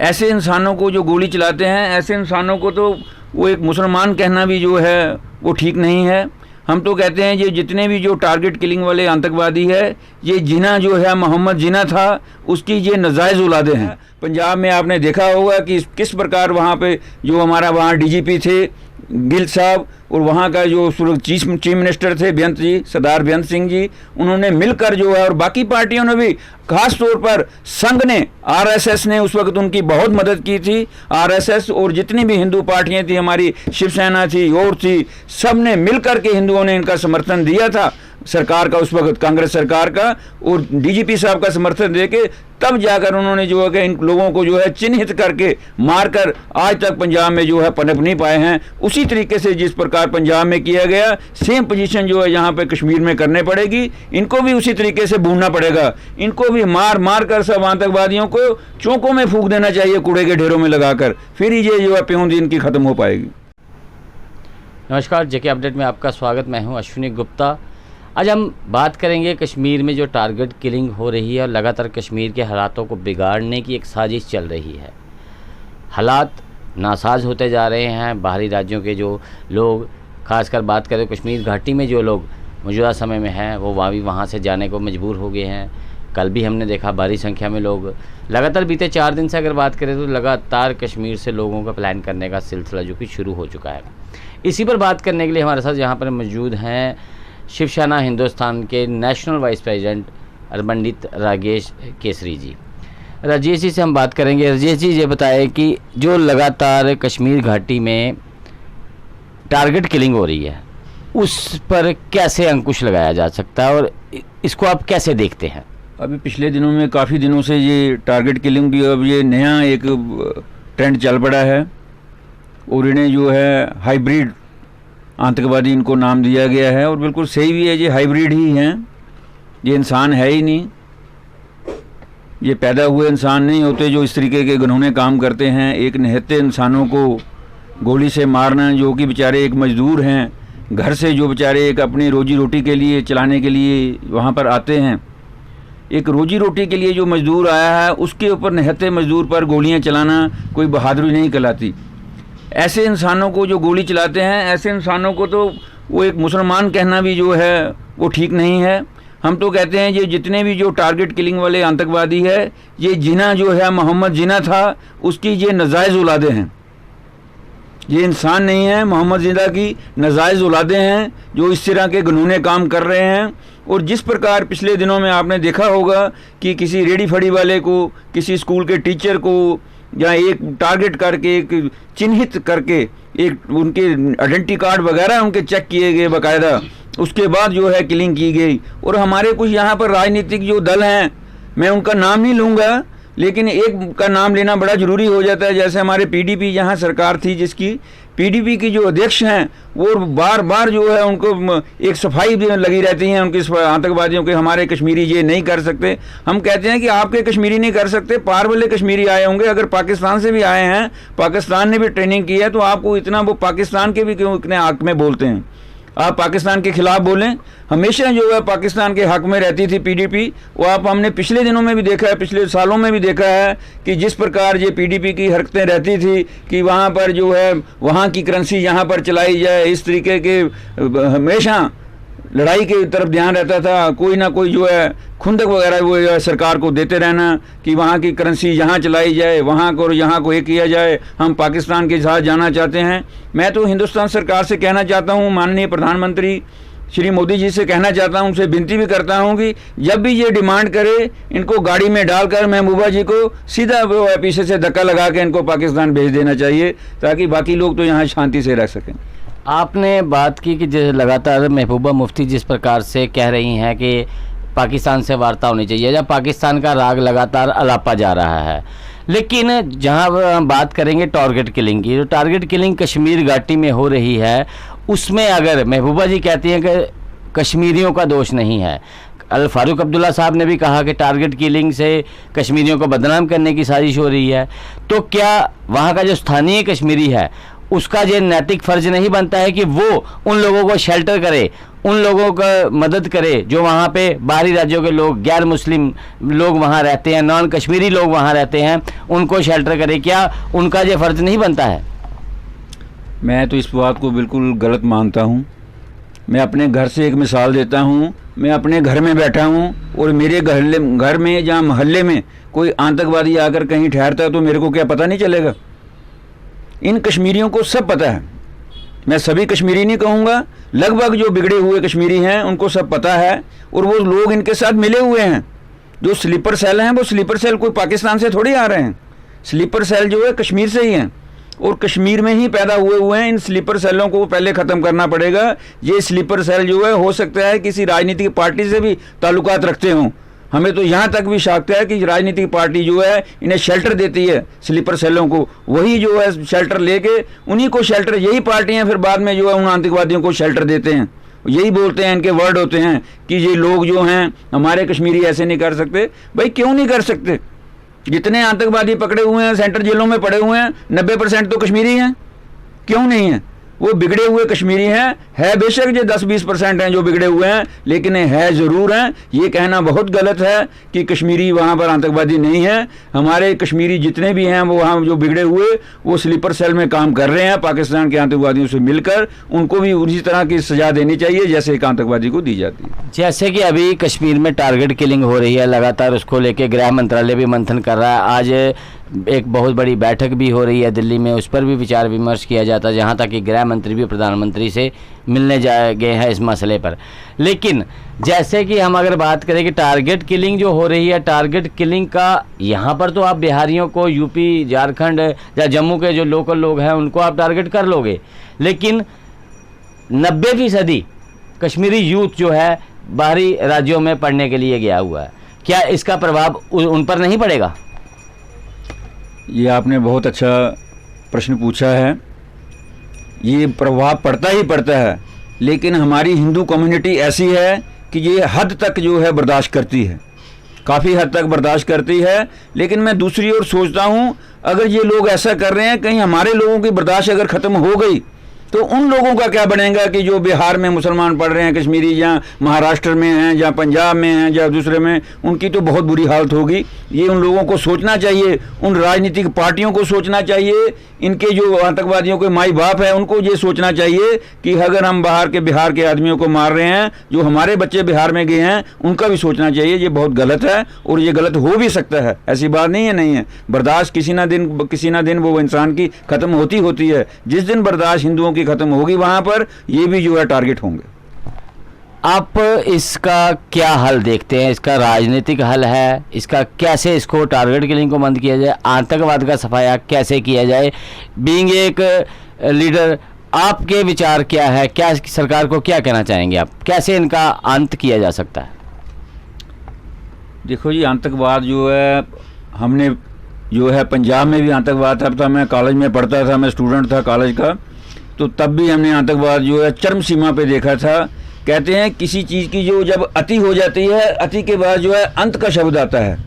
ऐसे इंसानों को जो गोली चलाते हैं, ऐसे इंसानों को तो वो एक मुसलमान कहना भी जो है वो ठीक नहीं है। हम तो कहते हैं ये जितने भी जो टारगेट किलिंग वाले आतंकवादी है, ये जिना जो है मोहम्मद जिना था, उसकी ये नाजायज़ औलादे हैं। पंजाब में आपने देखा होगा कि किस प्रकार वहाँ पे जो हमारा वहाँ डीजीपी थे गिल साहब और वहाँ का जो चीफ मिनिस्टर थे बेअंत जी, सरदार बेअंत सिंह जी, उन्होंने मिलकर जो है, और बाकी पार्टियों ने भी, खास तौर पर संघ ने, आरएसएस ने उस वक्त उनकी बहुत मदद की थी। आरएसएस और जितनी भी हिंदू पार्टियां थी, हमारी शिवसेना थी और थी, सब ने मिलकर के हिंदुओं ने इनका समर्थन दिया था सरकार का, उस वक्त कांग्रेस सरकार का, और डीजीपी साहब का समर्थन देके तब जाकर उन्होंने जो है कि इन लोगों को जो है चिन्हित करके मारकर आज तक पंजाब में जो है पनप नहीं पाए हैं। उसी तरीके से जिस प्रकार पंजाब में किया गया, सेम पोजीशन जो है यहाँ पे कश्मीर में करने पड़ेगी। इनको भी उसी तरीके से भूनना पड़ेगा, इनको भी मार मार कर सब आतंकवादियों को चौकों में फूंक देना चाहिए, कूड़े के ढेरों में लगाकर, फिर ही ये जो है प्योंदी इनकी ख़त्म हो पाएगी। नमस्कार, जेके अपडेट में आपका स्वागत। मैं हूं अश्विनी गुप्ता। आज हम बात करेंगे कश्मीर में जो टारगेट किलिंग हो रही है और लगातार कश्मीर के हालातों को बिगाड़ने की एक साजिश चल रही है। हालात नासाज होते जा रहे हैं। बाहरी राज्यों के जो लोग, खासकर बात करें कश्मीर घाटी में जो लोग मौजूदा समय में हैं, वो वहाँ से जाने को मजबूर हो गए हैं। कल भी हमने देखा भारी संख्या में लोग, लगातार बीते 4 दिन से अगर बात करें तो लगातार कश्मीर से लोगों का प्लान करने का सिलसिला जो कि शुरू हो चुका है। इसी पर बात करने के लिए हमारे साथ यहाँ पर मौजूद हैं शिवसेना हिंदुस्तान के नेशनल वाइस प्रेसिडेंट पंडित राजेश केसरी जी। राजेश जी से हम बात करेंगे। राजेश जी ये बताएं कि जो लगातार कश्मीर घाटी में टारगेट किलिंग हो रही है, उस पर कैसे अंकुश लगाया जा सकता है और इसको आप कैसे देखते हैं? अभी पिछले दिनों में काफ़ी दिनों से ये टारगेट किलिंग की अब ये नया एक ट्रेंड चल पड़ा है, और इन्हें जो है हाइब्रिड आतंकवादी इनको नाम दिया गया है। और बिल्कुल सही भी है, ये हाइब्रिड ही हैं, ये इंसान है ही नहीं, ये पैदा हुए इंसान नहीं होते जो इस तरीके के घिनौने काम करते हैं। एक निहत्थे इंसानों को गोली से मारना, जो कि बेचारे एक मजदूर हैं, घर से जो बेचारे एक अपनी रोजी रोटी के लिए चलाने के लिए वहाँ पर आते हैं, एक रोजी रोटी के लिए जो मजदूर आया है, उसके ऊपर निहत्थे मजदूर पर गोलियाँ चलाना कोई बहादुरी नहीं कहलाती। ऐसे इंसानों को जो गोली चलाते हैं, ऐसे इंसानों को तो वो एक मुसलमान कहना भी जो है वो ठीक नहीं है। हम तो कहते हैं ये जितने भी जो टारगेट किलिंग वाले आतंकवादी है, ये जिना जो है मोहम्मद जिना था, उसकी ये नाजायज़ औलादे हैं। ये इंसान नहीं है, मोहम्मद जिना की नाजायज़ औलादे हैं जो इस तरह के घिनौने काम कर रहे हैं। और जिस प्रकार पिछले दिनों में आपने देखा होगा कि किसी रेडी फड़ी वाले को, किसी स्कूल के टीचर को, या एक टारगेट करके, एक चिन्हित करके, एक उनके आइडेंटिटी कार्ड वगैरह उनके चेक किए गए बाकायदा, उसके बाद जो है किलिंग की गई। और हमारे कुछ यहाँ पर राजनीतिक जो दल हैं, मैं उनका नाम नहीं लूँगा, लेकिन एक का नाम लेना बड़ा ज़रूरी हो जाता है। जैसे हमारे पीडीपी यहाँ सरकार थी, जिसकी पीडीपी की जो अध्यक्ष हैं, वो बार बार जो है उनको एक सफाई भी लगी रहती है उनकी आतंकवादियों के, हमारे कश्मीरी ये नहीं कर सकते। हम कहते हैं कि आपके कश्मीरी नहीं कर सकते, पार वाले कश्मीरी आए होंगे, अगर पाकिस्तान से भी आए हैं, पाकिस्तान ने भी ट्रेनिंग की है, तो आपको इतना वो पाकिस्तान के भी क्यों इतने हक में बोलते हैं? आप पाकिस्तान के खिलाफ बोलें। हमेशा जो है पाकिस्तान के हक में रहती थी पीडीपी। वो आप हमने पिछले दिनों में भी देखा है, पिछले सालों में भी देखा है कि जिस प्रकार ये पीडीपी की हरकतें रहती थी कि वहाँ पर जो है वहाँ की करेंसी यहाँ पर चलाई जाए, इस तरीके के हमेशा लड़ाई की तरफ ध्यान रहता था। कोई ना कोई जो है खुंदक वगैरह वो जो है सरकार को देते रहना कि वहाँ की करेंसी यहाँ चलाई जाए, वहाँ को और यहाँ को एक किया जाए, हम पाकिस्तान के साथ जाना चाहते हैं। मैं तो हिंदुस्तान सरकार से कहना चाहता हूँ, माननीय प्रधानमंत्री श्री मोदी जी से कहना चाहता हूँ, उनसे विनती भी करता हूँ कि जब भी ये डिमांड करे, इनको गाड़ी में डालकर महबूबा जी को सीधा वो पीछे से धक्का लगा के इनको पाकिस्तान भेज देना चाहिए, ताकि बाकी लोग तो यहाँ शांति से रह सकें। आपने बात की कि लगातार महबूबा मुफ्ती जिस प्रकार से कह रही हैं कि पाकिस्तान से वार्ता होनी चाहिए, या पाकिस्तान का राग लगातार अलापा जा रहा है, लेकिन जहां हम बात करेंगे टारगेट किलिंग की, जो टारगेट किलिंग कश्मीर घाटी में हो रही है, उसमें अगर महबूबा जी कहती हैं कि कश्मीरियों का दोष नहीं है, अल फारूक अब्दुल्ला साहब ने भी कहा कि टारगेट किलिंग से कश्मीरियों को बदनाम करने की साजिश हो रही है, तो क्या वहाँ का जो स्थानीय कश्मीरी है उसका ये नैतिक फर्ज नहीं बनता है कि वो उन लोगों को शेल्टर करे, उन लोगों का मदद करे जो वहाँ पे बाहरी राज्यों के लोग, गैर मुस्लिम लोग वहाँ रहते हैं, नॉन कश्मीरी लोग वहाँ रहते हैं, उनको शेल्टर करे, क्या उनका ये फ़र्ज नहीं बनता है? मैं तो इस बात को बिल्कुल गलत मानता हूँ। मैं अपने घर से एक मिसाल देता हूँ। मैं अपने घर में बैठा हूँ और मेरे घर में जहाँ मोहल्ले में कोई आतंकवादी आकर कहीं ठहरता है तो मेरे को क्या पता नहीं चलेगा? इन कश्मीरियों को सब पता है। मैं सभी कश्मीरी नहीं कहूँगा, लगभग जो बिगड़े हुए कश्मीरी हैं उनको सब पता है, और वो लोग इनके साथ मिले हुए हैं। जो स्लीपर सेल हैं वो स्लीपर सेल कोई पाकिस्तान से थोड़ी आ रहे हैं। स्लीपर सेल जो है कश्मीर से ही हैं और कश्मीर में ही पैदा हुए हैं। इन स्लीपर सेलों को पहले ख़त्म करना पड़ेगा। ये स्लीपर सेल जो है हो सकता है किसी राजनीतिक पार्टी से भी ताल्लुकात रखते हों। हमें तो यहाँ तक भी शक है कि राजनीतिक पार्टी जो है इन्हें शेल्टर देती है स्लीपर सेलों को, वही जो है शेल्टर लेके उन्हीं को शेल्टर, यही पार्टियाँ फिर बाद में जो है उन आतंकवादियों को शेल्टर देते हैं। यही बोलते हैं, इनके वर्ड होते हैं कि ये लोग जो हैं हमारे कश्मीरी ऐसे नहीं कर सकते। भाई क्यों नहीं कर सकते? जितने आतंकवादी पकड़े हुए हैं सेंट्रल जेलों में पड़े हुए हैं 90% तो कश्मीरी हैं। क्यों नहीं है? वो बिगड़े हुए कश्मीरी हैं। है बेशक जो 10-20% हैं जो बिगड़े हुए हैं, लेकिन है ज़रूर हैं। ये कहना बहुत गलत है कि कश्मीरी वहाँ पर आतंकवादी नहीं है। हमारे कश्मीरी जितने भी हैं वो वहाँ जो बिगड़े हुए वो स्लीपर सेल में काम कर रहे हैं पाकिस्तान के आतंकवादियों से मिलकर। उनको भी उसी तरह की सज़ा देनी चाहिए जैसे एक आतंकवादी को दी जाती है। जैसे कि अभी कश्मीर में टारगेट किलिंग हो रही है लगातार, उसको लेके गृह मंत्रालय भी मंथन कर रहा है। आज एक बहुत बड़ी बैठक भी हो रही है दिल्ली में, उस पर भी विचार विमर्श किया जाता है, जहाँ तक कि गृह मंत्री भी प्रधानमंत्री से मिलने जा गए हैं इस मसले पर। लेकिन जैसे कि हम अगर बात करें कि टारगेट किलिंग जो हो रही है, टारगेट किलिंग का यहाँ पर तो आप बिहारियों को, यूपी, झारखंड या जम्मू के जो लोकल लोग हैं उनको आप टारगेट कर लोगे, लेकिन 90% कश्मीरी यूथ जो है बाहरी राज्यों में पढ़ने के लिए गया हुआ है। क्या इसका प्रभाव उन पर नहीं पड़ेगा? ये आपने बहुत अच्छा प्रश्न पूछा है। ये प्रभाव पड़ता ही पड़ता है, लेकिन हमारी हिंदू कम्युनिटी ऐसी है कि ये हद तक जो है बर्दाश्त करती है, काफ़ी हद तक बर्दाश्त करती है। लेकिन मैं दूसरी ओर सोचता हूँ अगर ये लोग ऐसा कर रहे हैं, कहीं हमारे लोगों की बर्दाश्त अगर ख़त्म हो गई तो उन लोगों का क्या बनेगा कि जो बिहार में मुसलमान पढ़ रहे हैं, कश्मीरी जहाँ महाराष्ट्र में हैं, जहाँ पंजाब में हैं, जहाँ दूसरे में, उनकी तो बहुत बुरी हालत होगी। ये उन लोगों को सोचना चाहिए, उन राजनीतिक पार्टियों को सोचना चाहिए, इनके जो आतंकवादियों के माई बाप हैं उनको ये सोचना चाहिए कि अगर हम बिहार के आदमियों को मार रहे हैं, जो हमारे बच्चे बिहार में गए हैं उनका भी सोचना चाहिए। ये बहुत गलत है और ये गलत हो भी सकता है, ऐसी बात नहीं है। बर्दाश्त किसी ना दिन वो इंसान की ख़त्म होती है। जिस दिन बर्दाश्त हिंदुओं की ख़त्म होगी वहाँ पर ये भी जो है टारगेट होंगे। आप इसका क्या हल देखते हैं? इसका राजनीतिक हल है? इसका कैसे इसको टारगेट किलिंग को बंद किया जाए? आतंकवाद का सफाया कैसे किया जाए? बीइंग एक लीडर, आपके विचार क्या है? क्या सरकार को क्या कहना चाहेंगे आप? कैसे इनका अंत किया जा सकता है? देखो जी, आतंकवाद जो है, हमने जो है पंजाब में भी आतंकवाद था। मैं कॉलेज में पढ़ता था, मैं स्टूडेंट था कॉलेज का, तो तब भी हमने आतंकवाद जो है चरम सीमा पे देखा था। कहते हैं किसी चीज़ की जो जब अति हो जाती है, अति के बाद जो है अंत का शब्द आता है।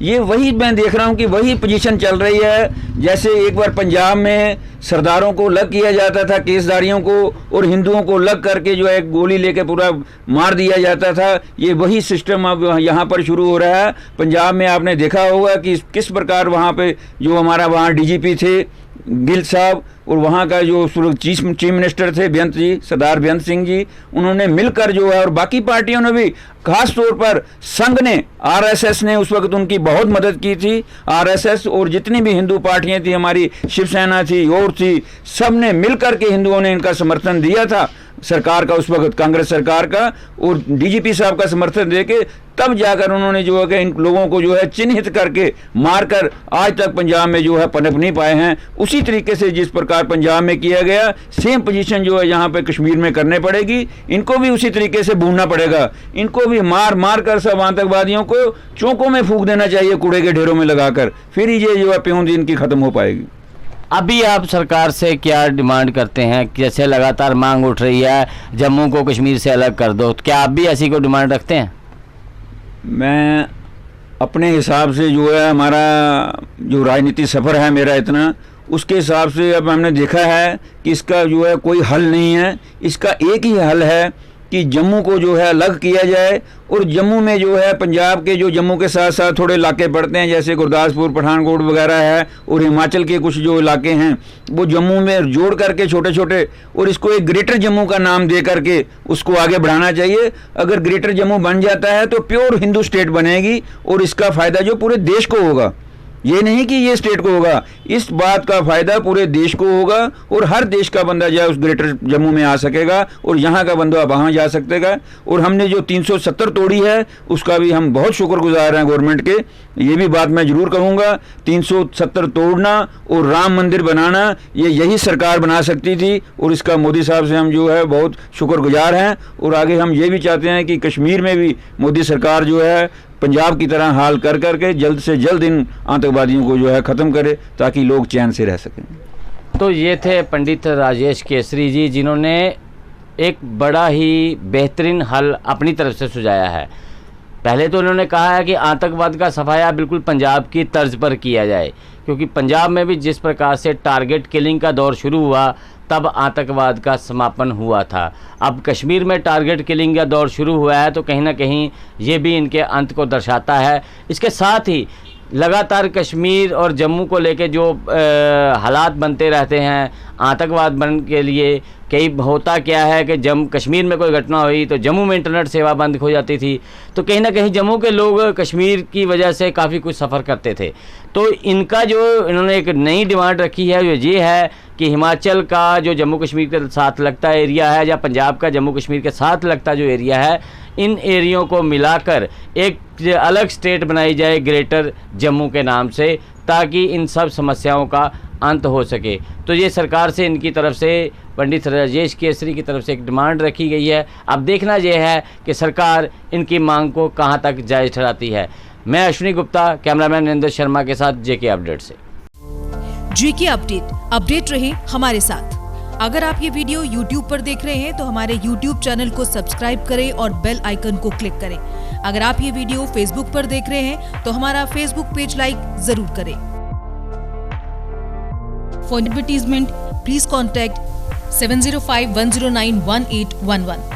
ये वही मैं देख रहा हूँ कि वही पोजीशन चल रही है। जैसे एक बार पंजाब में सरदारों को लग किया जाता था, केसदारियों को, और हिंदुओं को लग करके जो है गोली लेके पूरा मार दिया जाता था। ये वही सिस्टम अब यहाँ पर शुरू हो रहा है। पंजाब में आपने देखा होगा कि किस प्रकार वहाँ पे जो हमारा वहाँ डीजीपी थे गिल साहब, और वहाँ का जो चीफ मिनिस्टर थे बेअंत जी, सरदार बेअंत सिंह जी, उन्होंने मिलकर जो है, और बाकी पार्टियों ने भी, खास तौर पर संघ ने, आरएसएस ने उस वक्त उनकी बहुत मदद की थी। आरएसएस और जितनी भी हिंदू पार्टियां थी, हमारी शिवसेना थी और थी, सब ने मिलकर के हिंदुओं ने इनका समर्थन दिया था सरकार का, उस वक्त कांग्रेस सरकार का, और डीजीपी साहब का समर्थन देके तब जाकर उन्होंने जो है कि इन लोगों को जो है चिन्हित करके मारकर आज तक पंजाब में जो है पनप नहीं पाए हैं। उसी तरीके से जिस प्रकार पंजाब में किया गया, सेम पोजीशन जो है यहाँ पे कश्मीर में करने पड़ेगी। इनको भी उसी तरीके से भूनना पड़ेगा। इनको भी मार कर सब आतंकवादियों को चौकों में फूंक देना चाहिए, कूड़े के ढेरों में लगाकर, फिर ही ये जो है प्योंदी इनकी ख़त्म हो पाएगी। अभी आप सरकार से क्या डिमांड करते हैं? जैसे लगातार मांग उठ रही है जम्मू को कश्मीर से अलग कर दो, क्या आप भी ऐसी कोई डिमांड रखते हैं? मैं अपने हिसाब से जो है, हमारा जो राजनीति सफ़र है मेरा इतना, उसके हिसाब से अब हमने देखा है कि इसका जो है कोई हल नहीं है। इसका एक ही हल है कि जम्मू को जो है अलग किया जाए और जम्मू में जो है पंजाब के जो जम्मू के साथ साथ थोड़े इलाके पड़ते हैं जैसे गुरदासपुर, पठानकोट वगैरह है और हिमाचल के कुछ जो इलाके हैं वो जम्मू में जोड़ करके छोटे छोटे और इसको एक ग्रेटर जम्मू का नाम दे करके उसको आगे बढ़ाना चाहिए। अगर ग्रेटर जम्मू बन जाता है तो प्योर हिंदू स्टेट बनेगी और इसका फ़ायदा जो पूरे देश को होगा, ये नहीं कि ये स्टेट को होगा, इस बात का फ़ायदा पूरे देश को होगा और हर देश का बंदा जो है उस ग्रेटर जम्मू में आ सकेगा और यहाँ का बंदा वहाँ जा सकेगा। और हमने जो 370 तोड़ी है उसका भी हम बहुत शुक्रगुजार हैं गवर्नमेंट के। ये भी बात मैं ज़रूर कहूँगा, 370 तोड़ना और राम मंदिर बनाना ये यही सरकार बना सकती थी और इसका मोदी साहब से हम जो है बहुत शुक्रगुजार हैं। और आगे हम ये भी चाहते हैं कि कश्मीर में भी मोदी सरकार जो है पंजाब की तरह हाल कर करके जल्द से जल्द इन आतंकवादियों को जो है ख़त्म करे ताकि लोग चैन से रह सकें। तो ये थे पंडित राजेश केसरी जी, जिन्होंने एक बड़ा ही बेहतरीन हल अपनी तरफ से सुझाया है। पहले तो उन्होंने कहा है कि आतंकवाद का सफाया बिल्कुल पंजाब की तर्ज पर किया जाए, क्योंकि पंजाब में भी जिस प्रकार से टारगेट किलिंग का दौर शुरू हुआ तब आतंकवाद का समापन हुआ था। अब कश्मीर में टारगेट किलिंग का दौर शुरू हुआ है तो कहीं ना कहीं ये भी इनके अंत को दर्शाता है। इसके साथ ही लगातार कश्मीर और जम्मू को लेके जो हालात बनते रहते हैं आतंकवाद बन के लिए, कई होता क्या है कि कश्मीर में कोई घटना हुई तो जम्मू में इंटरनेट सेवा बंद हो जाती थी, तो कहीं ना कहीं जम्मू के लोग कश्मीर की वजह से काफ़ी कुछ सफ़र करते थे। तो इनका जो इन्होंने एक नई डिमांड रखी है वो ये है कि हिमाचल का जो जम्मू कश्मीर के साथ लगता एरिया है या पंजाब का जम्मू कश्मीर के साथ लगता जो एरिया है, इन एरियों को मिलाकर एक अलग स्टेट बनाई जाए ग्रेटर जम्मू के नाम से, ताकि इन सब समस्याओं का अंत हो सके। तो ये सरकार से इनकी तरफ से पंडित राजेश केसरी की तरफ से एक डिमांड रखी गई है। अब देखना यह है कि सरकार इनकी मांग को कहां तक जायज़ ठहराती है। मैं अश्विनी गुप्ता, कैमरामैन नरेंद्र शर्मा के साथ जेके अपडेट से। जेके अपडेट रहे हमारे साथ। अगर आप ये वीडियो YouTube पर देख रहे हैं तो हमारे YouTube चैनल को सब्सक्राइब करें और बेल आइकन को क्लिक करें। अगर आप ये वीडियो Facebook पर देख रहे हैं तो हमारा Facebook पेज लाइक जरूर करें। For advertisement please contact 705-109-1811।